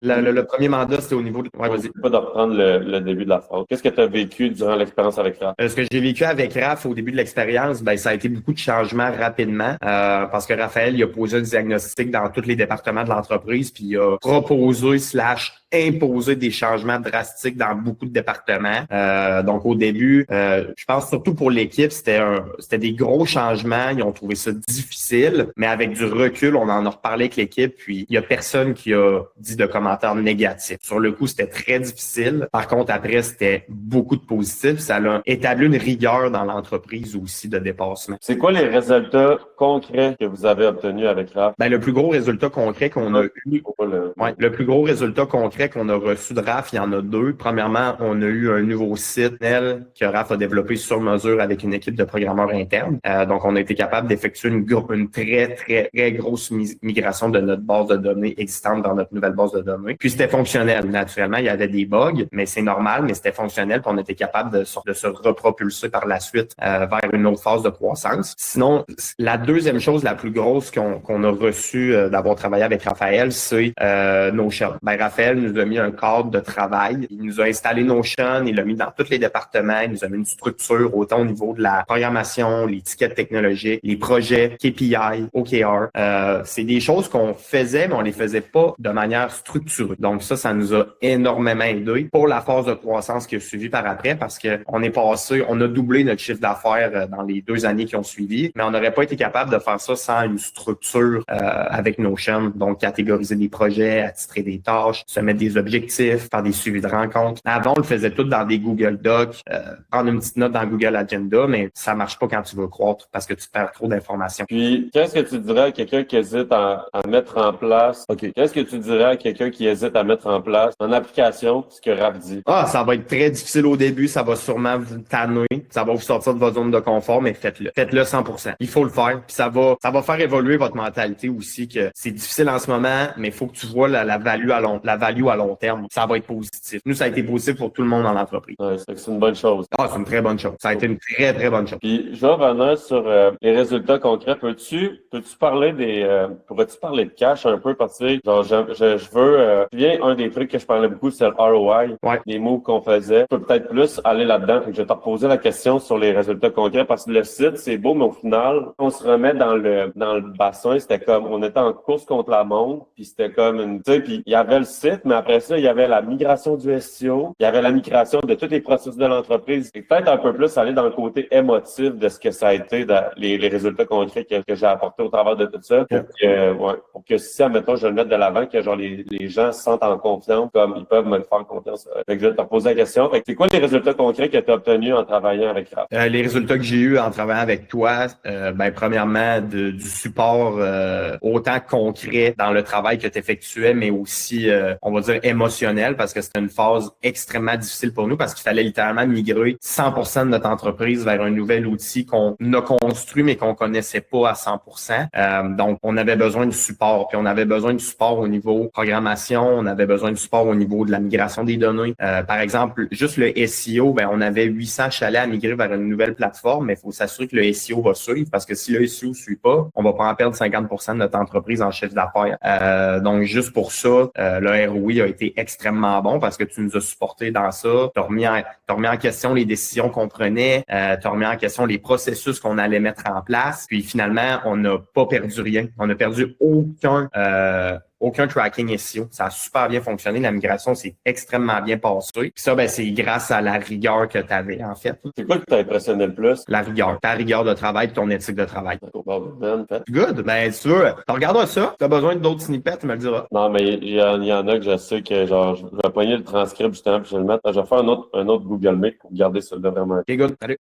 Le premier mandat, c'était au niveau de... Ouais, vas-y. Pas de reprendre le début de la phrase. Qu'est-ce que tu as vécu durant l'expérience avec Raph? Ce que j'ai vécu avec Raph au début de l'expérience, ben ça a été beaucoup de changements rapidement parce que Raphaël, il a posé un diagnostic dans tous les départements de l'entreprise, puis il a proposé / imposé des changements drastiques dans beaucoup de départements. Donc au début, je pense surtout pour l'équipe, c'était des gros changements. Ils ont trouvé ça difficile, mais avec du recul, on en a reparlé avec l'équipe, puis il y a personne qui a dit de commentaires négatifs. Sur le coup, c'était très difficile. Par contre, après, c'était beaucoup de positifs. Ça a établi une rigueur dans l'entreprise aussi de dépassement. C'est quoi les résultats concrets que vous avez obtenus avec Raph? Ben, le plus gros résultat concret qu'on a eu, le plus gros résultat concret qu'on a reçu de Raph, il y en a deux. Premièrement, on a eu un nouveau site que Raph a développé sur mesure avec une équipe de programmeurs internes. Donc, on a été capable d'effectuer une très, très, très grosse migration de notre base de données existante dans notre nouvelle base de données. Puis, c'était fonctionnel. Naturellement, il y avait des bugs, mais c'est normal, mais c'était fonctionnel. Puis, on était capable de se repropulser par la suite vers une autre phase de croissance. Sinon, la deuxième chose la plus grosse qu'on a reçue d'avoir travaillé avec Raphaël, c'est Notion. Ben, Raphaël nous a mis un cadre de travail. Il nous a installé Notion, il l'a mis dans tous les départements, il nous a mis une structure autant au niveau de la programmation, les tickets technologiques, les projets, KPI, OKR. C'est des choses qu'on faisait, mais on les faisait pas de manière structurée. Donc ça nous a énormément aidé pour la phase de croissance qui a suivi par après parce que on a doublé notre chiffre d'affaires dans les 2 années qui ont suivi, mais on n'aurait pas été capable de faire ça sans une structure avec Notion. Donc, catégoriser des projets, attitrer des tâches, se mettre des objectifs, faire des suivis de rencontres. Avant, on le faisait tout dans des Google Docs, prendre une petite note dans Google Agenda, mais ça marche pas quand tu veux croître parce que tu perds trop d'informations. Puis, qu'est-ce que tu dirais à quelqu'un qui hésite à mettre en place? OK. Qu'est-ce que tu dirais à quelqu'un qui hésite à mettre en place en application ce que Raph dit? Ça va être très difficile au début, ça va sûrement vous tanner, ça va vous sortir de votre zone de confort, mais faites-le. Faites-le 100%. Il faut le faire, puis ça va faire évoluer votre mentalité aussi que c'est difficile en ce moment, mais il faut que tu vois la value à long terme. Ça va être positif. Nous, ça a été positif pour tout le monde dans l'entreprise. Ouais, c'est une bonne chose. C'est une très bonne chose. Ça a été une très, très bonne chose. Puis, je vais revenir sur les résultats concrets. Peux-tu parler pourrais-tu parler de cash un peu? Parce que, genre, je veux, un des trucs que je parlais beaucoup, c'est le ROI. Ouais. Les moves qu'on faisait. Je peux peut-être plus aller là-dedans. Fait que je vais te reposer la question sur les résultats concrets parce que le site, c'est beau, mais au final, on se remet dans le bassin. C'était comme, on était en course contre la montre, puis c'était comme tu sais, puis il y avait le site, mais après ça, il y avait la migration du SEO, il y avait la migration de tous les processus de l'entreprise. Et peut-être un peu plus aller dans le côté émotif de ce que ça a été, les résultats concrets que j'ai apportés au travers de tout ça, pour que si, admettons, je le mette de l'avant, que genre les gens se sentent en confiance, comme ils peuvent me le faire confiance. Fait que je vais te reposer la question. Fait que c'est quoi les résultats concrets que tu as obtenus en travaillant avec Raph? Les résultats que j'ai eus en travaillant avec toi, premièrement, du support autant concret dans le travail que tu effectuais, mais aussi, on va dire, émotionnel, parce que c'était une phase extrêmement difficile pour nous, parce qu'il fallait littéralement migrer 100% de notre entreprise vers un nouvel outil qu'on a construit, mais qu'on connaissait pas à 100%. Donc, on avait besoin de support, puis on avait besoin de support au niveau programmation, on avait besoin de support au niveau de la migration des données. Par exemple, juste le SEO, on avait 800 chalets à migrer vers une nouvelle plateforme, mais il faut s'assurer que le SEO va suivre, parce que si le SEO ne suit pas, on va pas en perdre 50% de notre entreprise en chiffre d'affaires. Donc, juste pour ça, le ROI a été extrêmement bon parce que tu nous as supporté dans ça. Tu as remis en question les décisions qu'on prenait, tu as remis en question les processus qu'on allait mettre en place. Puis finalement, on n'a pas perdu rien. On n'a perdu aucun tracking SEO. Ça a super bien fonctionné. La migration s'est extrêmement bien passée. Puis ça, c'est grâce à la rigueur que tu avais, en fait. C'est quoi qui t'a impressionné le plus? La rigueur. Ta rigueur de travail et ton éthique de travail. Ben, Good. Si tu veux, tu regardes ça. Tu as besoin d'autres snippets, tu me le diras. Non, mais il y en a que je sais que, genre, je vais pogner le transcript justement puis je vais le mettre. Je vais faire un autre Google Meet pour garder ça là vraiment. OK, good. Salut.